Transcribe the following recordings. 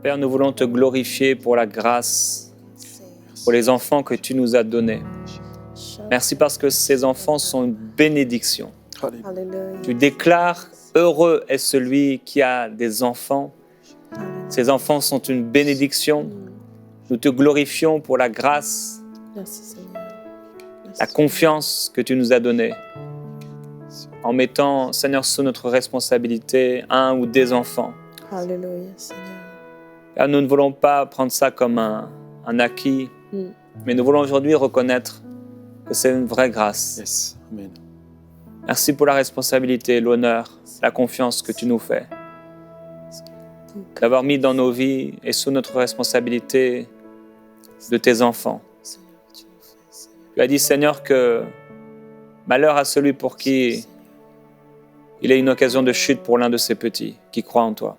Père, nous voulons te glorifier pour la grâce, pour les enfants que tu nous as donnés. Merci parce que ces enfants sont une bénédiction. Tu déclares, heureux est celui qui a des enfants. Ces enfants sont une bénédiction. Nous te glorifions pour la grâce, la confiance que tu nous as donnée. En mettant, Seigneur, sous notre responsabilité, un ou des enfants. Alléluia, Seigneur. Père, nous ne voulons pas prendre ça comme un acquis, mais nous voulons aujourd'hui reconnaître que c'est une vraie grâce. Yes. Amen. Merci pour la responsabilité, l'honneur, la confiance que tu nous fais. D'avoir mis dans nos vies et sous notre responsabilité de tes enfants. Tu as dit, Seigneur, que malheur à celui pour qui il est une occasion de chute pour l'un de ses petits qui croient en toi.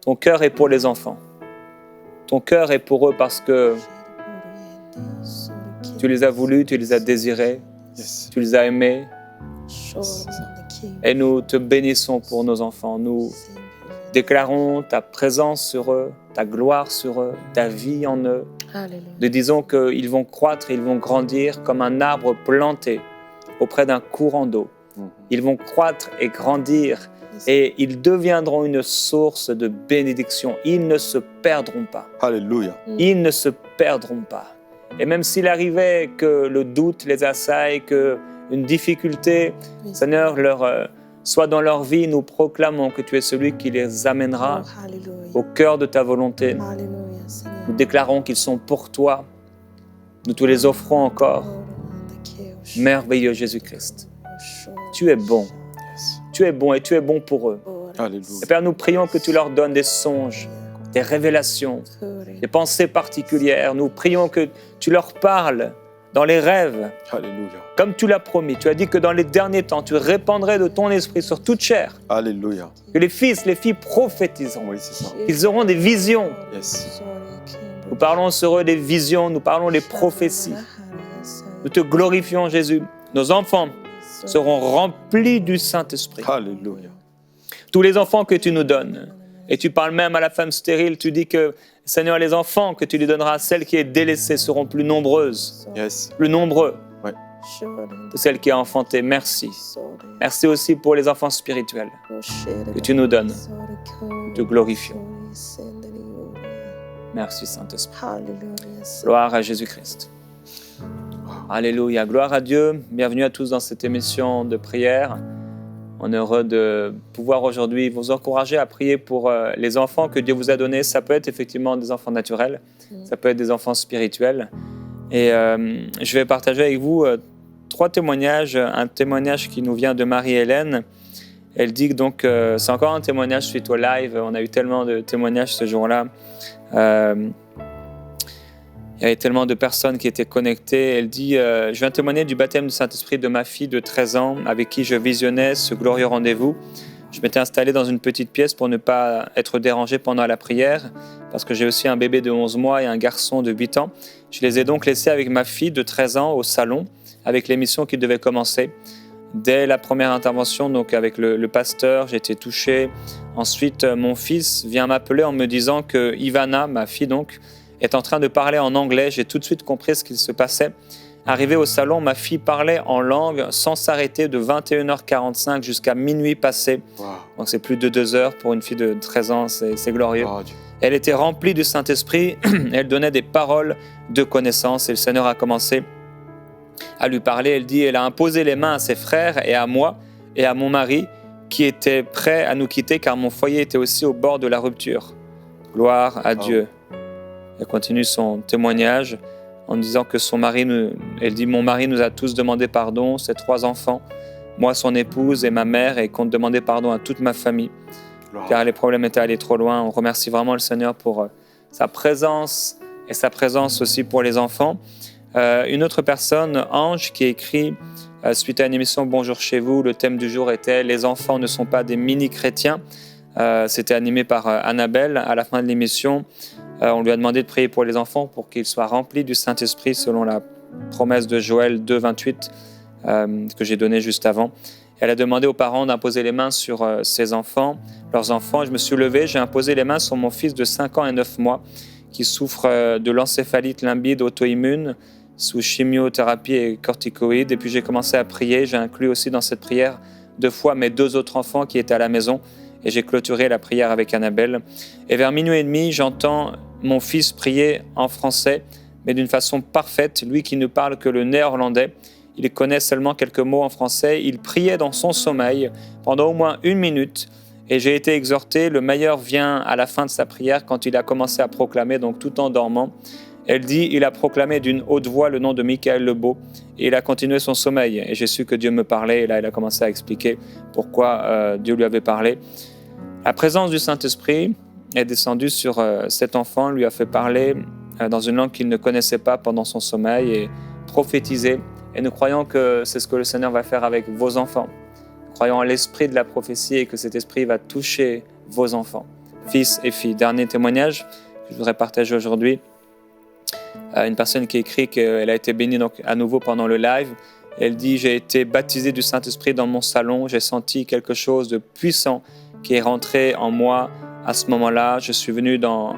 Ton cœur est pour les enfants. Ton cœur est pour eux parce que tu les as voulus, tu les as désirés, Yes. tu les as aimés. Et nous te bénissons pour nos enfants. Nous déclarons ta présence sur eux, ta gloire sur eux, ta vie en eux. Nous disons qu'ils vont croître, ils vont grandir comme un arbre planté auprès d'un courant d'eau. Ils vont croître et grandir et ils deviendront une source de bénédiction. Ils ne se perdront pas. Alléluia. Ils ne se perdront pas. Et même s'il arrivait que le doute les assaille, qu'une difficulté, Seigneur, soit dans leur vie, nous proclamons que tu es celui qui les amènera au cœur de ta volonté. Nous déclarons qu'ils sont pour toi. Nous te les offrons encore. Merveilleux Jésus-Christ. Tu es bon. Yes. Tu es bon et tu es bon pour eux. Alléluia. Et Père, nous prions que tu leur donnes des songes, des révélations, des pensées particulières. Nous prions que tu leur parles dans les rêves, Alléluia. comme tu l'as promis. Tu as dit que dans les derniers temps, tu répandrais de ton esprit sur toute chair, Alléluia. que les fils, les filles prophétiseront, Oui, c'est ça. qu'ils auront des visions. Yes. Nous parlons sur eux des visions, nous parlons des prophéties. Nous te glorifions, Jésus. Nos enfants seront remplis du Saint-Esprit. Alléluia. Tous les enfants que tu nous donnes. Et tu parles même à la femme stérile, tu dis que, Seigneur, les enfants que tu lui donneras, celle qui est délaissée, seront plus nombreuses, Yes. plus nombreux Ouais. que celle qui a enfanté. Merci. Merci aussi pour les enfants spirituels que tu nous donnes. Nous te glorifions. Merci, Saint-Esprit. Gloire à Jésus-Christ. Alléluia. Gloire à Dieu. Bienvenue à tous dans cette émission de prière. On est heureux de pouvoir aujourd'hui vous encourager à prier pour les enfants que Dieu vous a donnés. Ça peut être effectivement des enfants naturels, ça peut être des enfants spirituels. Et je vais partager avec vous 3 témoignages. Un témoignage qui nous vient de Marie-Hélène. Elle dit que donc, c'est encore un témoignage suite au live. On a eu tellement de témoignages ce jour-là. Il y avait tellement de personnes qui étaient connectées. Elle dit « Je viens témoigner du baptême du Saint-Esprit de ma fille de 13 ans avec qui je visionnais ce glorieux rendez-vous. Je m'étais installé dans une petite pièce pour ne pas être dérangé pendant la prière parce que j'ai aussi un bébé de 11 mois et un garçon de 8 ans. Je les ai donc laissés avec ma fille de 13 ans au salon avec l'émission qui devait commencer. Dès la première intervention, donc avec le pasteur, j'ai été touché. Ensuite, mon fils vient m'appeler en me disant que Ivana, ma fille donc, est en train de parler en anglais. J'ai tout de suite compris ce qu'il se passait. Arrivé au salon, ma fille parlait en langue sans s'arrêter de 21h45 jusqu'à minuit passé. Wow. Donc c'est plus de 2 heures pour une fille de 13 ans, c'est glorieux. Oh, Dieu. Elle était remplie du Saint-Esprit, elle donnait des paroles de connaissance et le Seigneur a commencé à lui parler. Elle dit, elle a imposé les mains à ses frères et à moi et à mon mari qui étaient prêts à nous quitter car mon foyer était aussi au bord de la rupture. Gloire à Dieu. Elle continue son témoignage en disant que son mari, elle dit « Mon mari nous a tous demandé pardon, ses 3 enfants, moi son épouse et ma mère, et compte demander pardon à toute ma famille, car les problèmes étaient allés trop loin. » On remercie vraiment le Seigneur pour sa présence et sa présence aussi pour les enfants. Une autre personne, Ange, qui écrit suite à une émission « Bonjour chez vous », le thème du jour était « Les enfants ne sont pas des mini-chrétiens ». C'était animé par Annabelle. À la fin de l'émission, on lui a demandé de prier pour les enfants pour qu'ils soient remplis du Saint-Esprit selon la promesse de Joël 2, 28 que j'ai donnée juste avant. Elle a demandé aux parents d'imposer les mains sur leurs enfants. Je me suis levé, j'ai imposé les mains sur mon fils de 5 ans et 9 mois qui souffre de l'encéphalite limbide auto-immune sous chimiothérapie et corticoïdes. Et puis j'ai commencé à prier. J'ai inclus aussi dans cette prière 2 fois mes 2 autres enfants qui étaient à la maison. Et j'ai clôturé la prière avec Annabelle. Et vers minuit et demi, j'entends mon fils prier en français, mais d'une façon parfaite. Lui qui ne parle que le néerlandais. Il connaît seulement quelques mots en français. Il priait dans son sommeil pendant au moins 1 minute. Et j'ai été exhorté. Le meilleur vient à la fin de sa prière quand il a commencé à proclamer, donc tout en dormant. Elle dit, il a proclamé d'une haute voix le nom de Michael Lebeau. Et il a continué son sommeil. Et j'ai su que Dieu me parlait. Et là, il a commencé à expliquer pourquoi Dieu lui avait parlé. La présence du Saint-Esprit est descendue sur cet enfant, lui a fait parler dans une langue qu'il ne connaissait pas pendant son sommeil et prophétiser. Et nous croyons que c'est ce que le Seigneur va faire avec vos enfants. Nous croyons en l'esprit de la prophétie et que cet esprit va toucher vos enfants, fils et filles. Dernier témoignage que je voudrais partager aujourd'hui. Une personne qui écrit qu'elle a été bénie donc à nouveau pendant le live. Elle dit « J'ai été baptisée du Saint-Esprit dans mon salon. J'ai senti quelque chose de puissant qui est rentré en moi à ce moment-là. Je suis venu devant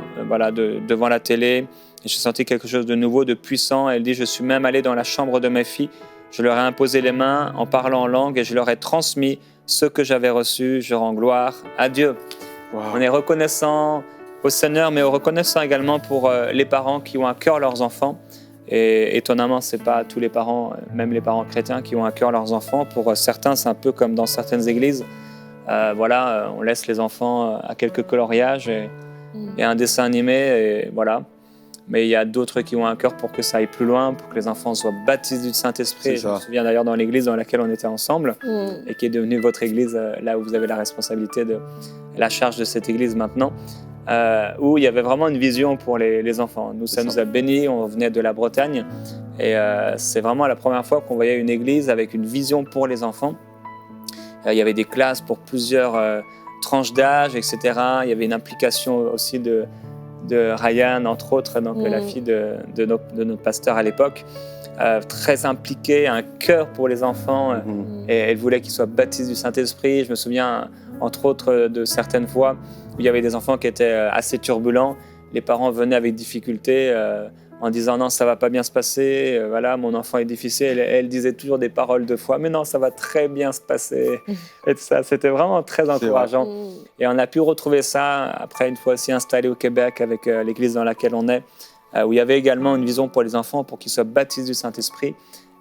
la télé. Et j'ai senti quelque chose de nouveau, de puissant. Elle dit, je suis même allé dans la chambre de mes filles. Je leur ai imposé les mains en parlant en langue et je leur ai transmis ce que j'avais reçu. Je rends gloire à Dieu. Wow. On est reconnaissant au Seigneur, mais reconnaissant également pour les parents qui ont à cœur leurs enfants. Et étonnamment, ce n'est pas tous les parents, même les parents chrétiens, qui ont à cœur leurs enfants. Pour certains, c'est un peu comme dans certaines églises. On laisse les enfants à quelques coloriages et un dessin animé, et voilà. Mais il y a d'autres qui ont un cœur pour que ça aille plus loin, pour que les enfants soient baptisés du Saint-Esprit. Je me souviens d'ailleurs dans l'église dans laquelle on était ensemble et qui est devenue votre église, là où vous avez la responsabilité de la charge de cette église maintenant, où il y avait vraiment une vision pour les enfants. Ça nous a bénis, on venait de la Bretagne et c'est vraiment la première fois qu'on voyait une église avec une vision pour les enfants. Il y avait des classes pour plusieurs tranches d'âge, etc. Il y avait une implication aussi de Ryan, entre autres, donc la fille de notre pasteur à l'époque, très impliquée, un cœur pour les enfants, et elle voulait qu'ils soient baptisés du Saint-Esprit. Je me souviens, entre autres, de certaines fois où il y avait des enfants qui étaient assez turbulents. Les parents venaient avec difficulté en disant « Non, ça ne va pas bien se passer, voilà, mon enfant est difficile ». Elle disait toujours des paroles de foi « Mais non, ça va très bien se passer ». Et ça, c'était vraiment très encourageant. Et on a pu retrouver ça après, une fois aussi installé au Québec avec l'église dans laquelle on est, où il y avait également une vision pour les enfants pour qu'ils soient baptisés du Saint-Esprit.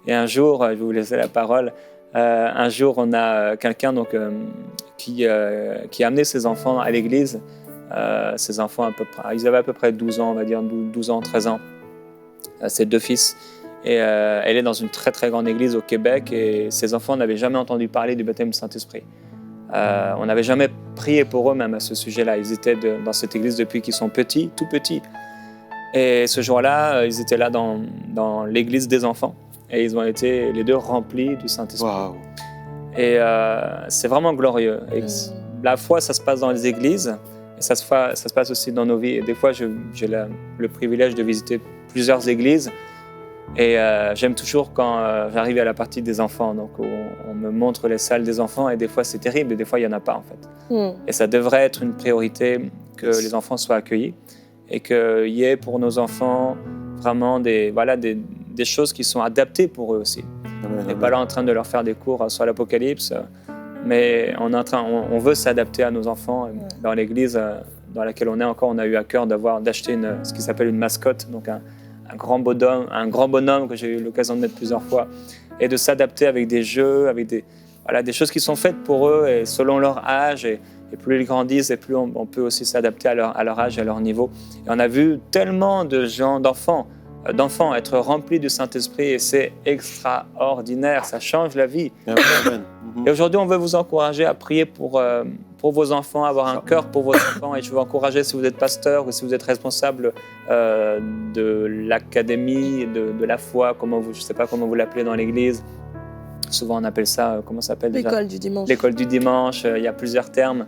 Et un jour, je vais vous laisser la parole, un jour on a quelqu'un qui a amené ses enfants à l'église. Ses enfants, ils avaient à peu près 12 ans, on va dire 12 ans, 13 ans. Ses 2 fils. Et elle est dans une très très grande église au Québec et ses enfants n'avaient jamais entendu parler du baptême du Saint-Esprit. On n'avait jamais prié pour eux même à ce sujet-là. Ils étaient dans cette église depuis qu'ils sont petits, tout petits. Et ce jour-là, ils étaient là dans l'église des enfants et ils ont été les 2 remplis du Saint-Esprit. Wow. Et c'est vraiment glorieux. Et la foi, ça se passe dans les églises et ça se passe aussi dans nos vies. Et des fois, j'ai le privilège de visiter plusieurs églises et j'aime toujours quand j'arrive à la partie des enfants, donc où on me montre les salles des enfants et des fois c'est terrible et des fois il n'y en a pas en fait. Et ça devrait être une priorité que les enfants soient accueillis et qu'il y ait pour nos enfants vraiment des choses qui sont adaptées pour eux aussi. On n'est pas là en train de leur faire des cours sur l'Apocalypse, mais on veut s'adapter à nos enfants. Dans l'église dans laquelle on est encore, on a eu à cœur d'acheter ce qui s'appelle une mascotte, donc un grand bonhomme que j'ai eu l'occasion de mettre plusieurs fois, et de s'adapter avec des jeux, avec des choses qui sont faites pour eux et selon leur âge. Et plus ils grandissent, et plus on peut aussi s'adapter à leur âge et à leur niveau. Et on a vu tellement d'enfants être remplis du Saint-Esprit et c'est extraordinaire, ça change la vie. Et aujourd'hui, on veut vous encourager à prier pour vos enfants, avoir un cœur pour vos enfants. Et je veux encourager, si vous êtes pasteur ou si vous êtes responsable de l'académie, de la foi, je ne sais pas comment vous l'appelez dans l'église. Souvent, on appelle ça, comment ça s'appelle déjà ? L'école du dimanche. L'école du dimanche, il y a plusieurs termes.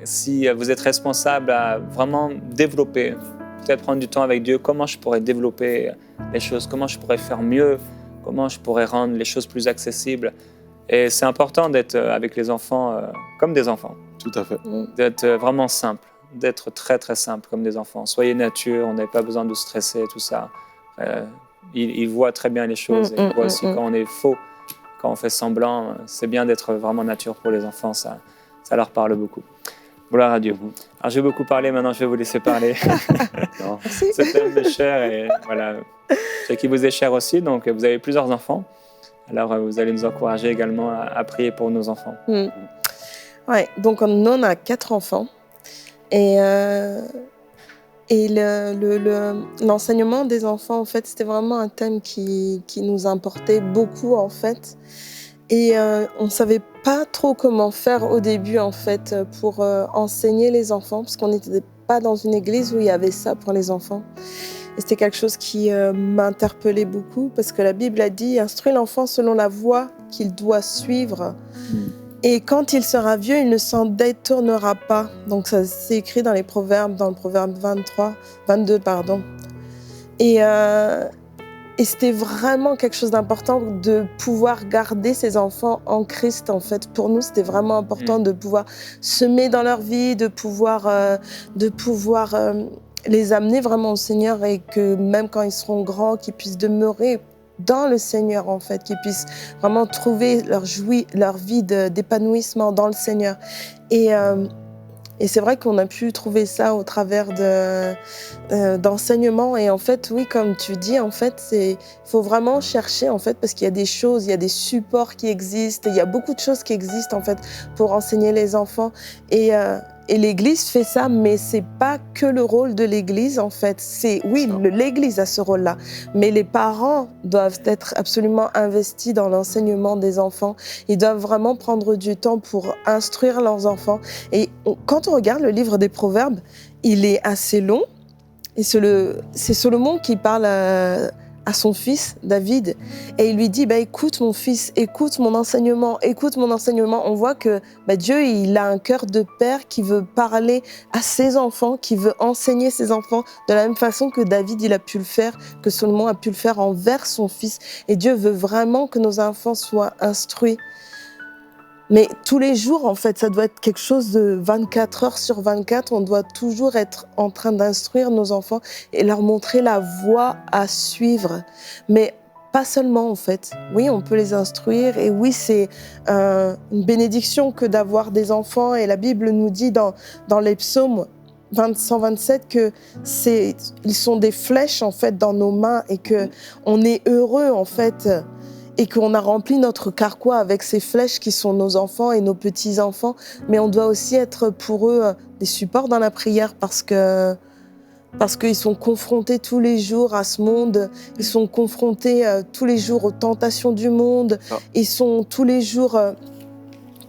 Si vous êtes responsable à vraiment développer, peut-être prendre du temps avec Dieu, comment je pourrais développer les choses, comment je pourrais faire mieux, comment je pourrais rendre les choses plus accessibles. Et c'est important d'être avec les enfants comme des enfants. Tout à fait. D'être vraiment simple, d'être très très simple comme des enfants. Soyez nature, on n'a pas besoin de stresser, tout ça. Ils voient très bien les choses. Ils voient aussi quand on est faux, quand on fait semblant. C'est bien d'être vraiment nature pour les enfants, ça leur parle beaucoup. Gloire à Dieu. Alors j'ai beaucoup parlé, maintenant je vais vous laisser parler. Ce thème est cher et voilà, ce qui vous est cher aussi, donc vous avez plusieurs enfants. Alors vous allez nous encourager également à prier pour nos enfants. Ouais, donc nous on a 4 enfants et l'enseignement des enfants en fait c'était vraiment un thème qui nous importait beaucoup en fait. Et on ne savait pas trop comment faire au début, en fait, pour enseigner les enfants, parce qu'on n'était pas dans une église où il y avait ça pour les enfants. Et c'était quelque chose qui m'interpellait beaucoup, parce que la Bible a dit « Instruis l'enfant selon la voie qu'il doit suivre, et quand il sera vieux, il ne s'en détournera pas. » Donc ça, c'est écrit dans le Proverbe 22, pardon. Et c'était vraiment quelque chose d'important de pouvoir garder ces enfants en Christ, en fait. Pour nous, c'était vraiment important de pouvoir semer dans leur vie, de pouvoir les amener vraiment au Seigneur et que même quand ils seront grands, qu'ils puissent demeurer dans le Seigneur, en fait, qu'ils puissent vraiment trouver leur vie d'épanouissement dans le Seigneur. Et c'est vrai qu'on a pu trouver ça au travers d'enseignements. Et en fait, oui, comme tu dis, en fait, il faut vraiment chercher, en fait, parce qu'il y a des choses, il y a des supports qui existent, il y a beaucoup de choses qui existent, en fait, pour enseigner les enfants. Et l'Église fait ça, mais c'est pas que le rôle de l'Église, en fait. L'Église a ce rôle-là, mais les parents doivent être absolument investis dans l'enseignement des enfants. Ils doivent vraiment prendre du temps pour instruire leurs enfants. Et quand on regarde le livre des Proverbes, il est assez long. Et c'est Salomon qui parle à son fils, David, et il lui dit, écoute mon fils, écoute mon enseignement. On voit que Dieu, il a un cœur de père qui veut parler à ses enfants, qui veut enseigner ses enfants de la même façon que David, il a pu le faire, que Salomon a pu le faire envers son fils. Et Dieu veut vraiment que nos enfants soient instruits. Mais tous les jours, en fait, ça doit être quelque chose de 24 heures sur 24. On doit toujours être en train d'instruire nos enfants et leur montrer la voie à suivre. Mais pas seulement, en fait. Oui, on peut les instruire et oui, c'est une bénédiction que d'avoir des enfants. Et la Bible nous dit dans les psaumes 127 que ils sont des flèches, en fait, dans nos mains et qu'on est heureux, en fait, et qu'on a rempli notre carquois avec ces flèches qui sont nos enfants et nos petits-enfants. Mais on doit aussi être pour eux des supports dans la prière parce qu'ils sont confrontés tous les jours à ce monde, ils sont confrontés tous les jours aux tentations du monde, ils sont tous les jours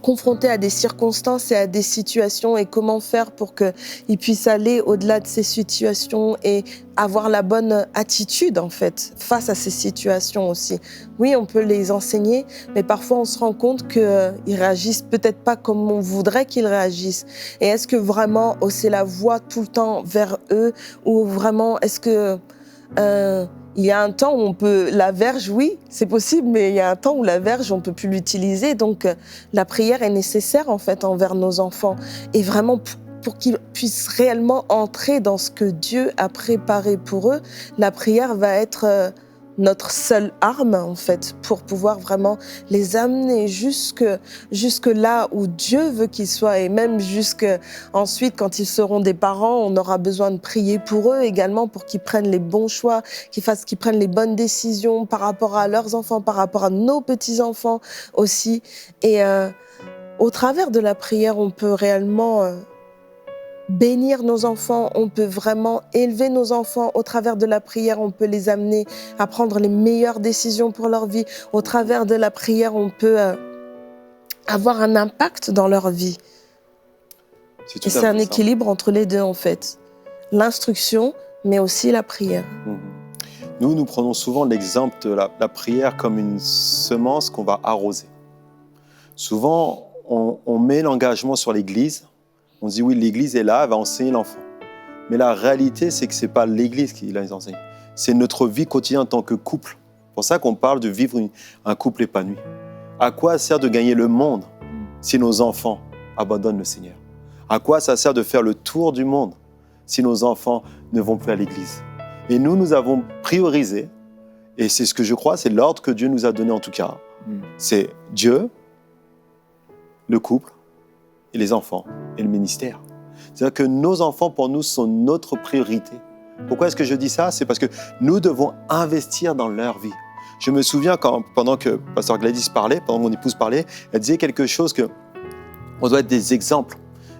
confrontés à des circonstances et à des situations et comment faire pour qu'ils puissent aller au-delà de ces situations et avoir la bonne attitude en fait face à ces situations aussi. Oui, on peut les enseigner, mais parfois on se rend compte qu'ils réagissent peut-être pas comme on voudrait qu'ils réagissent. Et est-ce que vraiment hausser la voix tout le temps vers eux ou vraiment est-ce que il y a un temps où on peut, la verge, oui, c'est possible, mais il y a un temps où la verge, on ne peut plus l'utiliser. Donc, la prière est nécessaire, en fait, envers nos enfants. Et vraiment, pour qu'ils puissent réellement entrer dans ce que Dieu a préparé pour eux, la prière va être notre seule arme, en fait, pour pouvoir vraiment les amener jusque là où Dieu veut qu'ils soient. Et même ensuite, quand ils seront des parents, on aura besoin de prier pour eux également, pour qu'ils prennent les bons choix, qu'ils prennent les bonnes décisions par rapport à leurs enfants, par rapport à nos petits-enfants aussi. Et au travers de la prière, on peut réellement bénir nos enfants, on peut vraiment élever nos enfants. Au travers de la prière, on peut les amener à prendre les meilleures décisions pour leur vie. Au travers de la prière, on peut avoir un impact dans leur vie. Et c'est un équilibre entre les deux, en fait. L'instruction, mais aussi la prière. Nous prenons souvent l'exemple de la prière comme une semence qu'on va arroser. Souvent, on met l'engagement sur l'Église. On dit oui, l'Église est là, elle va enseigner l'enfant. Mais la réalité, c'est que ce n'est pas l'Église qui les enseigne. C'est notre vie quotidienne en tant que couple. C'est pour ça qu'on parle de vivre un couple épanoui. À quoi sert de gagner le monde si nos enfants abandonnent le Seigneur? À quoi ça sert de faire le tour du monde si nos enfants ne vont plus à l'église? Et nous avons priorisé, et c'est ce que je crois, c'est l'ordre que Dieu nous a donné en tout cas. C'est Dieu, le couple, et les enfants, et le ministère. C'est-à-dire que nos enfants, pour nous, sont notre priorité. Pourquoi est-ce que je dis ça? C'est parce que nous devons investir dans leur vie. Je me souviens pendant que Pasteur Gladys parlait, pendant que mon épouse parlait, elle disait quelque chose que on doit être des exemples.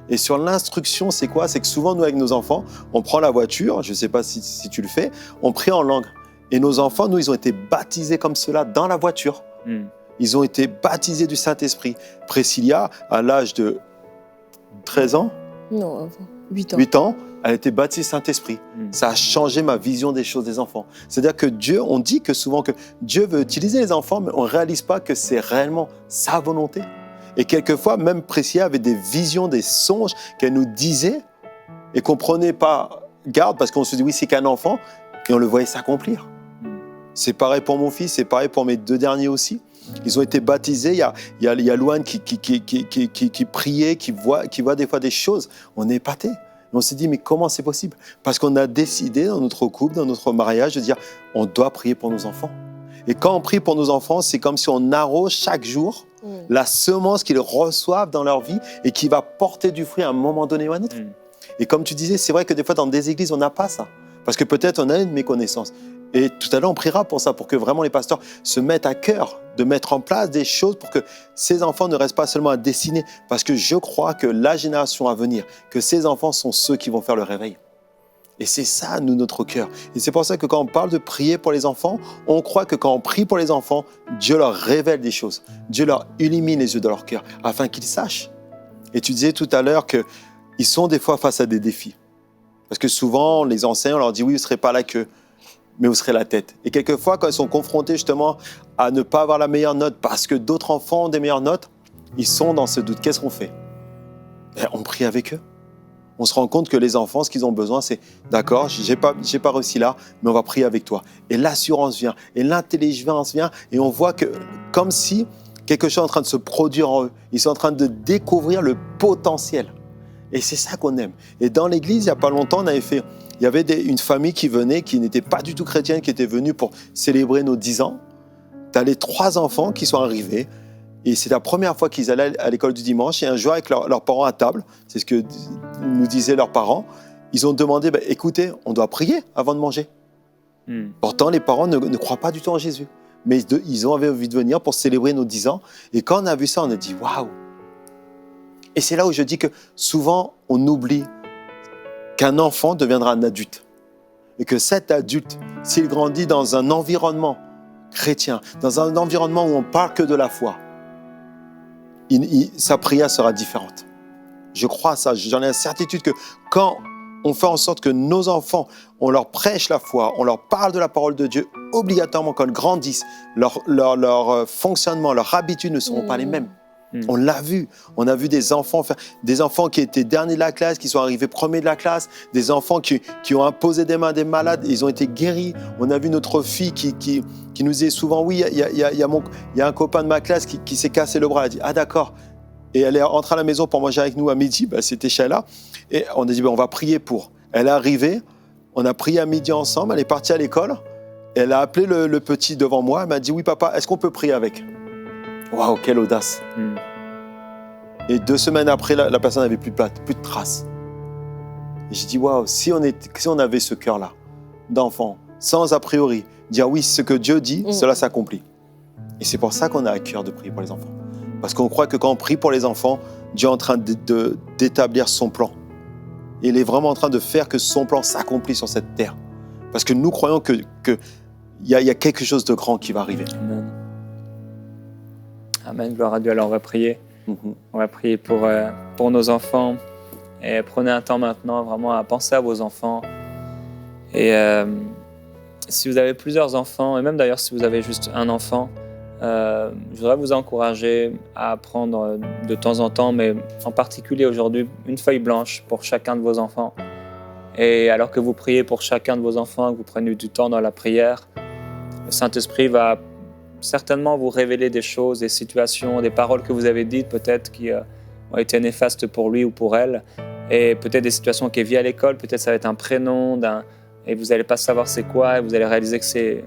Et sur l'instruction, c'est quoi? C'est que souvent, nous, avec nos enfants, on prend la voiture, je ne sais pas si tu le fais, on prie en langue. Et nos enfants, nous, ils ont été baptisés comme cela dans la voiture. Ils ont été baptisés du Saint-Esprit. Priscilla, à l'âge de 13 ans, Non, 8 ans. 8 ans, elle a été baptisée Saint-Esprit. Ça a changé ma vision des choses des enfants. C'est-à-dire que Dieu, on dit que souvent que Dieu veut utiliser les enfants, mais on ne réalise pas que c'est réellement sa volonté. Et quelquefois, même Priscilla avait des visions, des songes qu'elle nous disait et qu'on ne prenait pas garde parce qu'on se dit oui, c'est qu'un enfant et on le voyait s'accomplir. C'est pareil pour mon fils, c'est pareil pour mes 2 derniers aussi. Ils ont été baptisés. Il y a Louane qui priait, qui voit des fois des choses. On est épaté. Et on s'est dit, mais comment c'est possible? Parce qu'on a décidé dans notre couple, dans notre mariage, de dire, on doit prier pour nos enfants. Et quand on prie pour nos enfants, c'est comme si on arrose chaque jour la semence qu'ils reçoivent dans leur vie et qui va porter du fruit à un moment donné ou à un autre. Et comme tu disais, c'est vrai que des fois, dans des églises, on n'a pas ça. Parce que peut-être on a une méconnaissance. Et tout à l'heure, on priera pour ça, pour que vraiment les pasteurs se mettent à cœur de mettre en place des choses pour que ces enfants ne restent pas seulement à dessiner. Parce que je crois que la génération à venir, que ces enfants sont ceux qui vont faire le réveil. Et c'est ça, nous, notre cœur. Et c'est pour ça que quand on parle de prier pour les enfants, on croit que quand on prie pour les enfants, Dieu leur révèle des choses. Dieu leur illumine les yeux de leur cœur, afin qu'ils sachent. Et tu disais tout à l'heure qu'ils sont des fois face à des défis. Parce que souvent, les enseignants leur disent, oui, vous ne serez pas la queue, mais vous serez la tête. Et quelquefois, quand ils sont confrontés justement à ne pas avoir la meilleure note parce que d'autres enfants ont des meilleures notes, ils sont dans ce doute. Qu'est-ce qu'on fait? On prie avec eux. On se rend compte que les enfants, ce qu'ils ont besoin, c'est « D'accord, j'ai pas réussi là, mais on va prier avec toi. » Et l'assurance vient, et l'intelligence vient, et on voit que comme si quelque chose est en train de se produire en eux. Ils sont en train de découvrir le potentiel. Et c'est ça qu'on aime. Et dans l'église, il n'y a pas longtemps, il y avait une famille qui venait, qui n'était pas du tout chrétienne, qui était venue pour célébrer nos 10 ans. Tu as les 3 enfants qui sont arrivés. Et c'est la première fois qu'ils allaient à l'école du dimanche. Et un jour, avec leurs parents à table, c'est ce que nous disaient leurs parents, ils ont demandé, écoutez, on doit prier avant de manger. Pourtant, les parents ne croient pas du tout en Jésus. Mais ils ont envie de venir pour célébrer nos 10 ans. Et quand on a vu ça, on a dit, waouh! Et c'est là où je dis que souvent, on oublie qu'un enfant deviendra un adulte. Et que cet adulte, s'il grandit dans un environnement chrétien, dans un environnement où on parle que de la foi, sa prière sera différente. Je crois à ça, j'en ai la certitude que quand on fait en sorte que nos enfants, on leur prêche la foi, on leur parle de la parole de Dieu, obligatoirement quand ils grandissent, leur fonctionnement, leurs habitudes ne seront pas les mêmes. On l'a vu, on a vu des enfants qui étaient derniers de la classe, qui sont arrivés premiers de la classe, des enfants qui ont imposé des mains à des malades, ils ont été guéris. On a vu notre fille qui nous disait souvent, oui, il y a un copain de ma classe qui s'est cassé le bras. Elle a dit, ah d'accord. Et elle est rentrée à la maison pour manger avec nous à midi, c'était Sheila. Et on a dit, on va prier pour. Elle est arrivée, on a prié à midi ensemble, elle est partie à l'école. Elle a appelé le petit devant moi, elle m'a dit, oui papa, est-ce qu'on peut prier avec? Waouh, quelle audace! Et 2 semaines après, la personne n'avait plus de traces. Et j'ai dit, waouh, si on avait ce cœur-là, d'enfant, sans a priori, dire oui, ce que Dieu dit, cela s'accomplit. Et c'est pour ça qu'on a à cœur de prier pour les enfants. Parce qu'on croit que quand on prie pour les enfants, Dieu est en train d'établir son plan. Et il est vraiment en train de faire que son plan s'accomplisse sur cette terre. Parce que nous croyons qu'il y a quelque chose de grand qui va arriver. Amen. Amen, gloire à Dieu. Alors on va prier. On va prier pour nos enfants. Et prenez un temps maintenant vraiment à penser à vos enfants. Et si vous avez plusieurs enfants, et même d'ailleurs si vous avez juste un enfant, je voudrais vous encourager à prendre de temps en temps, mais en particulier aujourd'hui, une feuille blanche pour chacun de vos enfants. Et alors que vous priez pour chacun de vos enfants, que vous prenez du temps dans la prière, le Saint-Esprit va certainement vous révéler des choses, des situations, des paroles que vous avez dites peut-être qui ont été néfastes pour lui ou pour elle. Et peut-être des situations qui vivent à l'école, peut-être ça va être un prénom et vous n'allez pas savoir c'est quoi, et vous allez réaliser que c'est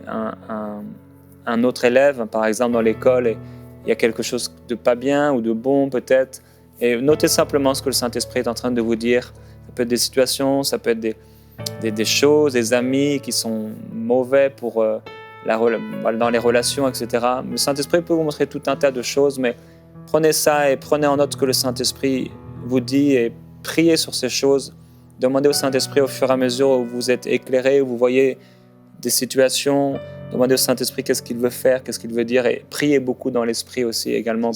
un autre élève, par exemple dans l'école, et il y a quelque chose de pas bien ou de bon peut-être. Et notez simplement ce que le Saint-Esprit est en train de vous dire. Ça peut être des situations, ça peut être des choses, des amis qui sont mauvais pour dans les relations, etc. Le Saint-Esprit peut vous montrer tout un tas de choses, mais prenez ça et prenez en note ce que le Saint-Esprit vous dit et priez sur ces choses. Demandez au Saint-Esprit au fur et à mesure où vous êtes éclairé, où vous voyez des situations. Demandez au Saint-Esprit qu'est-ce qu'il veut faire, qu'est-ce qu'il veut dire, et priez beaucoup dans l'Esprit aussi également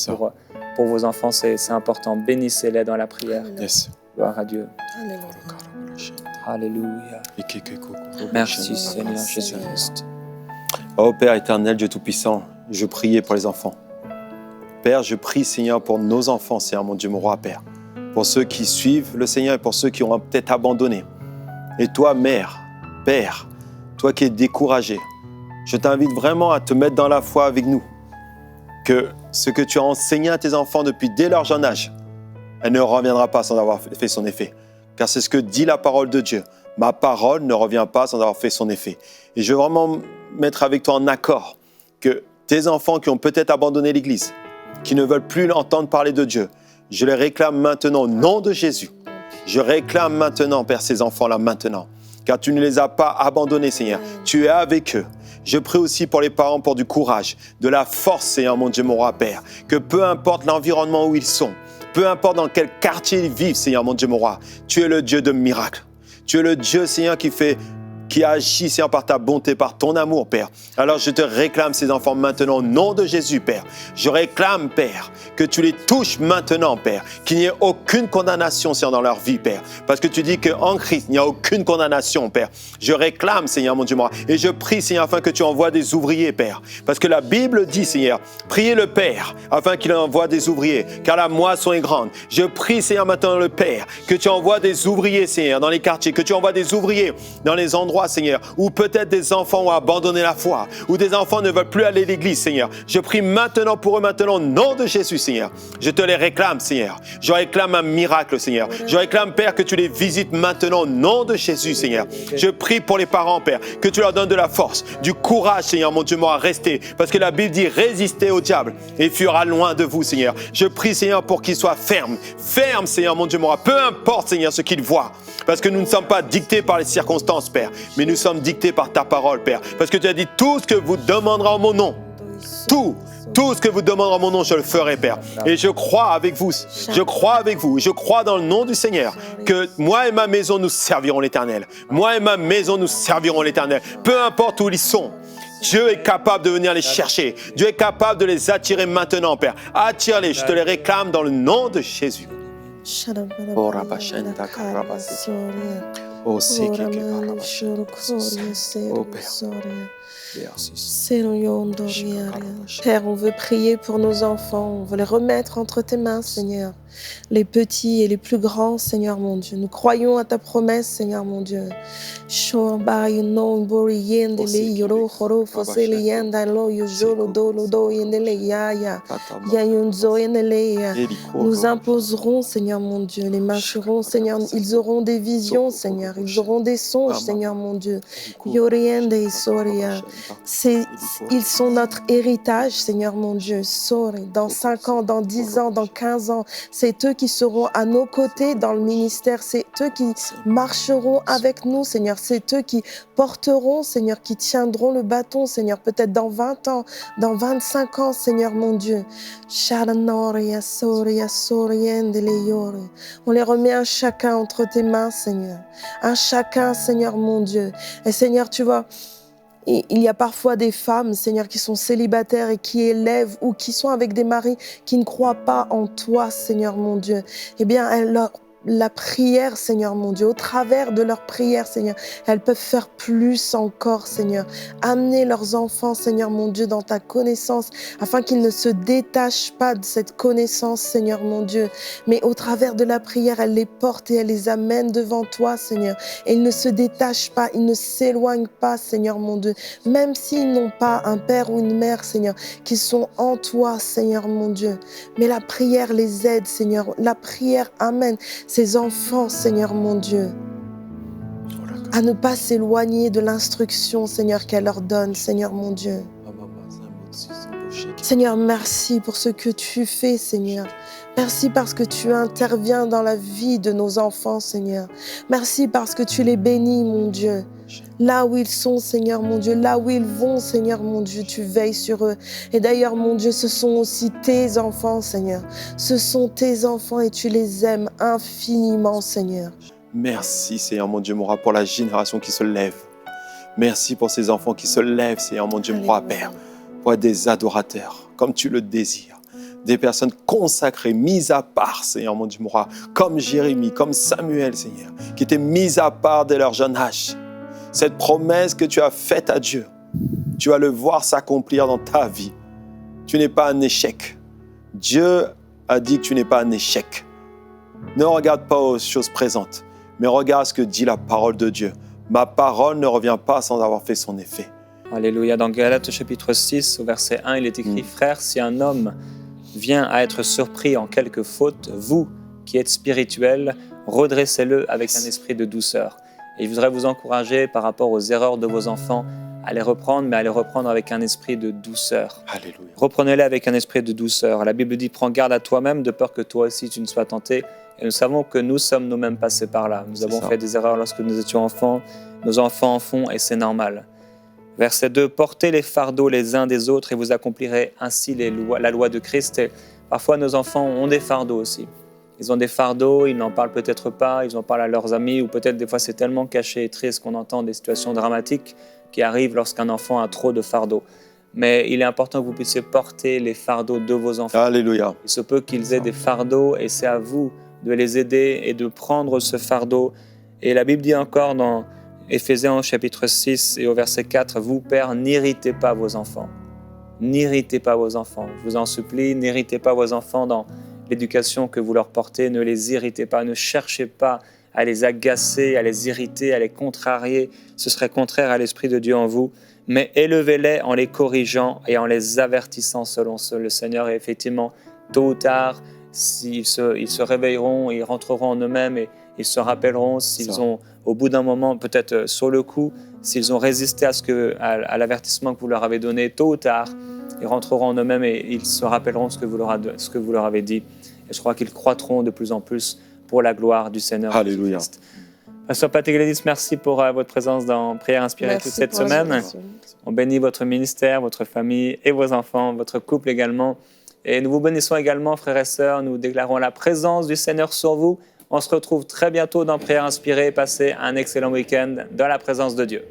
pour vos enfants, c'est important. Bénissez-les dans la prière. Yes. Gloire à Dieu. Alléluia. Alléluia. Merci Seigneur Jésus-Christ. Oh Père éternel, Dieu Tout-Puissant, je priais pour les enfants. Père, je prie Seigneur pour nos enfants, Seigneur mon Dieu, mon roi Père. Pour ceux qui suivent le Seigneur et pour ceux qui ont peut-être abandonné. Et toi, Mère, Père, toi qui es découragé, je t'invite vraiment à te mettre dans la foi avec nous. Que ce que tu as enseigné à tes enfants depuis dès leur jeune âge, elle ne reviendra pas sans avoir fait son effet. Car c'est ce que dit la parole de Dieu. Ma parole ne revient pas sans avoir fait son effet. Et je veux vraiment mettre avec toi en accord que tes enfants qui ont peut-être abandonné l'Église, qui ne veulent plus entendre parler de Dieu, je les réclame maintenant au nom de Jésus. Je réclame maintenant, Père, ces enfants-là maintenant. Car tu ne les as pas abandonnés, Seigneur. Tu es avec eux. Je prie aussi pour les parents, pour du courage, de la force, Seigneur, mon Dieu, mon roi, Père. Que peu importe l'environnement où ils sont, peu importe dans quel quartier ils vivent, Seigneur, mon Dieu, mon roi, tu es le Dieu de miracles. Tu es le Dieu, Seigneur, qui agit, Seigneur, par ta bonté, par ton amour, Père. Alors je te réclame ces enfants maintenant au nom de Jésus, Père. Je réclame, Père, que tu les touches maintenant, Père. Qu'il n'y ait aucune condamnation, Seigneur, dans leur vie, Père. Parce que tu dis qu'en Christ, il n'y a aucune condamnation, Père. Je réclame, Seigneur, mon Dieu, moi. Et je prie, Seigneur, afin que tu envoies des ouvriers, Père. Parce que la Bible dit, Seigneur, priez le Père, afin qu'il envoie des ouvriers, car la moisson est grande. Je prie, Seigneur, maintenant le Père, que tu envoies des ouvriers, Seigneur, dans les quartiers, que tu envoies des ouvriers dans les endroits, Seigneur, où peut-être des enfants ont abandonné la foi, où des enfants ne veulent plus aller à l'église, Seigneur. Je prie maintenant pour eux, maintenant, au nom de Jésus, Seigneur. Je te les réclame, Seigneur. Je réclame un miracle, Seigneur. Je réclame, Père, que tu les visites maintenant, au nom de Jésus, Seigneur. Je prie pour les parents, Père, que tu leur donnes de la force, du courage, Seigneur, mon Dieu, moi, à rester. Parce que la Bible dit, résistez au diable et il fuira loin de vous, Seigneur. Je prie, Seigneur, pour qu'ils soient fermes. Fermes, Seigneur, mon Dieu, moi. Peu importe, Seigneur, ce qu'ils voient. Parce que nous ne sommes pas dictés par les circonstances, Père, mais nous sommes dictés par ta parole, Père. Parce que tu as dit, tout ce que vous demanderez en mon nom, tout ce que vous demanderez en mon nom, je le ferai, Père. Et je crois avec vous, je crois dans le nom du Seigneur, que moi et ma maison, nous servirons l'Éternel. Moi et ma maison, nous servirons l'Éternel. Peu importe où ils sont, Dieu est capable de venir les chercher. Dieu est capable de les attirer maintenant, Père. Attire-les, je te les réclame dans le nom de Jésus. Oh, Rabashenta, Karabasi. Oh, oh, Père. Père, on veut prier pour nos enfants, on veut les remettre entre tes mains, Seigneur. Les petits et les plus grands, Seigneur mon Dieu. Nous croyons à ta promesse, Seigneur mon Dieu. Nous imposerons, Seigneur mon Dieu, les marcheront, Seigneur. Ils auront des visions, Seigneur. Ils auront des songes, Seigneur mon Dieu. Ils sont notre héritage, Seigneur mon Dieu. Dans 5 ans, dans 10 ans, dans 15 ans, c'est eux qui seront à nos côtés dans le ministère. C'est eux qui marcheront avec nous, Seigneur. C'est eux qui porteront, Seigneur, qui tiendront le bâton, Seigneur. Peut-être dans 20 ans, dans 25 ans, Seigneur mon Dieu. On les remet un chacun entre tes mains, Seigneur. Un chacun, Seigneur mon Dieu. Et Seigneur, tu vois, il y a parfois des femmes, Seigneur, qui sont célibataires et qui élèvent ou qui sont avec des maris qui ne croient pas en toi, Seigneur mon Dieu. Eh bien, elles leur la prière, Seigneur mon Dieu, au travers de leur prière, Seigneur, elles peuvent faire plus encore, Seigneur. Amener leurs enfants, Seigneur mon Dieu, dans ta connaissance, afin qu'ils ne se détachent pas de cette connaissance, Seigneur mon Dieu. Mais au travers de la prière, elles les portent et elles les amènent devant toi, Seigneur. Et ils ne se détachent pas, ils ne s'éloignent pas, Seigneur mon Dieu. Même s'ils n'ont pas un père ou une mère, Seigneur, qui sont en toi, Seigneur mon Dieu. Mais la prière les aide, Seigneur. La prière amène ces enfants, Seigneur mon Dieu, à ne pas s'éloigner de l'instruction, Seigneur, qu'elle leur donne, Seigneur mon Dieu. Seigneur, merci pour ce que tu fais, Seigneur. Merci parce que tu interviens dans la vie de nos enfants, Seigneur. Merci parce que tu les bénis, mon Dieu. Là où ils sont, Seigneur mon Dieu, là où ils vont, Seigneur mon Dieu, tu veilles sur eux. Et d'ailleurs, mon Dieu, ce sont aussi tes enfants, Seigneur. Ce sont tes enfants et tu les aimes infiniment, Seigneur. Merci, Seigneur mon Dieu, mon roi, pour la génération qui se lève. Merci pour ces enfants qui se lèvent, Seigneur mon Dieu, mon roi, Père, pour être des adorateurs, comme tu le désires. Des personnes consacrées, mises à part, Seigneur mon Dieu, mon roi, comme Jérémie, comme Samuel, Seigneur, qui étaient mises à part dès leur jeune âge. Cette promesse que tu as faite à Dieu, tu vas le voir s'accomplir dans ta vie. Tu n'es pas un échec. Dieu a dit que tu n'es pas un échec. Ne regarde pas aux choses présentes, mais regarde ce que dit la parole de Dieu. Ma parole ne revient pas sans avoir fait son effet. Alléluia. Dans Galates chapitre 6, au verset 1, il est écrit « Frères, si un homme vient à être surpris en quelque faute, vous qui êtes spirituels, redressez-le avec un esprit de douceur. » Et je voudrais vous encourager par rapport aux erreurs de vos enfants à les reprendre, mais à les reprendre avec un esprit de douceur. Alléluia. Reprenez-les avec un esprit de douceur. La Bible dit « Prends garde à toi-même de peur que toi aussi tu ne sois tenté. » Et nous savons que nous sommes nous-mêmes passés par là. Nous avons fait des erreurs lorsque nous étions enfants. Nos enfants en font et c'est normal. Verset 2, « Portez les fardeaux les uns des autres et vous accomplirez ainsi la loi de Christ. » Et parfois, nos enfants ont des fardeaux aussi. Ils ont des fardeaux, ils n'en parlent peut-être pas, ils en parlent à leurs amis, ou peut-être des fois c'est tellement caché et triste qu'on entend des situations dramatiques qui arrivent lorsqu'un enfant a trop de fardeaux. Mais il est important que vous puissiez porter les fardeaux de vos enfants. Alléluia. Il se peut qu'ils aient des fardeaux et c'est à vous de les aider et de prendre ce fardeau. Et la Bible dit encore dans Éphésiens chapitre 6 et au verset 4, « Vous, pères, n'irritez pas vos enfants. » N'irritez pas vos enfants. Je vous en supplie, n'irritez pas vos enfants dans l'éducation que vous leur portez. Ne les irritez pas, ne cherchez pas à les agacer, à les irriter, à les contrarier. Ce serait contraire à l'Esprit de Dieu en vous. Mais élevez-les en les corrigeant et en les avertissant selon le Seigneur. Et effectivement, tôt ou tard, ils se réveilleront, ils rentreront en eux-mêmes et ils se rappelleront s'ils ont, au bout d'un moment, peut-être sur le coup, s'ils ont résisté à l'avertissement que vous leur avez donné, tôt ou tard, ils rentreront en eux-mêmes et ils se rappelleront ce que vous leur avez dit. Et je crois qu'ils croîtront de plus en plus pour la gloire du Seigneur. Alléluia. Jésus-Christ. Pasteur Pat et Gladys, merci pour votre présence dans Prière Inspirée toute cette semaine. On bénit votre ministère, votre famille et vos enfants, votre couple également. Et nous vous bénissons également, frères et sœurs. Nous déclarons la présence du Seigneur sur vous. On se retrouve très bientôt dans Prière Inspirée. Passez un excellent week-end dans la présence de Dieu.